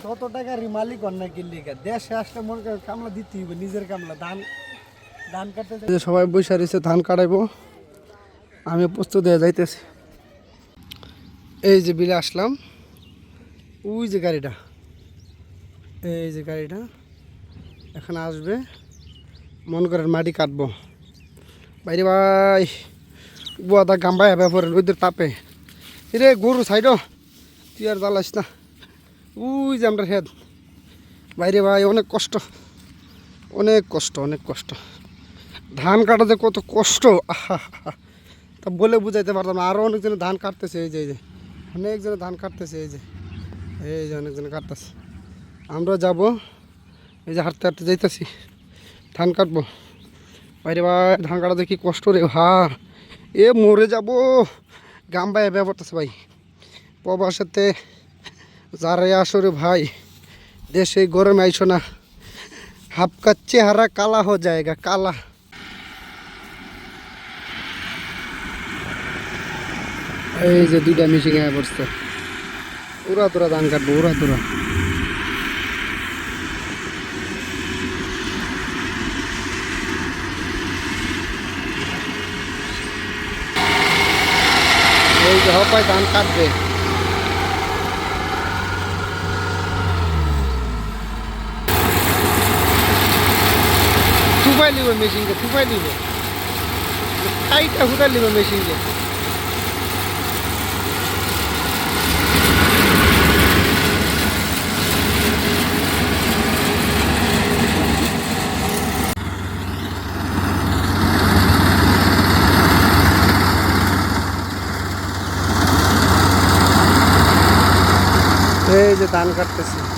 কত টাকার মালিক অন্য কিনলি দেশে আসলে মনে করেন কামলা দিতে হইবে নিজের কামলা ধান ধান কাটতে সবাই বসে রয়েছে ধান কাটাইবো আমি প্রস্তুত হয়ে যাইতেছি এই যে বিলে আসলাম ওই যে গাড়িটা এই যে গাড়িটা এখন আসবে মন করেন মাটি কাটবো বাইরে ভাই বুয়াদা গাম্বাই হবে পরে রোদের তাপে রে গরু সাইডও তুই আর জ্বালাস না ওই যে আমরা হেদ বাইরে ভাই অনেক কষ্ট অনেক কষ্ট অনেক কষ্ট ধান কাটাতে কত কষ্ট আহা তা বলে বুঝাইতে পারতাম না আরও অনেকজনে ধান কাটতেছে এই যে অনেকজনে ধান কাটতেছে এই যে অনেকজনে কাটতেছে আমরা যাব এই যে হাঁটতে হাঁটতে যাইতেছি ধান কাটবো বাইরে ভাই ধান কাটাতে কি কষ্ট রে এ মরে যাব গাম ভাই ব্যাপারতেছে ভাই প্রবাসেতে যারাই আসো রে ভাই দেশে গরমে আইসো না হাফকা চেহারা কালা হয়ে যায়গা কালা এই যে দুইটা মিশিং হয়ে পড়ছে উড়া তোরা ধান কাটবো উড়া তোরা এই যে হপায় ধান কাটবে থুপাই নিব মেশিনকে থুপাই নিব টাইটা হুদাই নিব মেশিনকে এই যে ধান কাটতেছি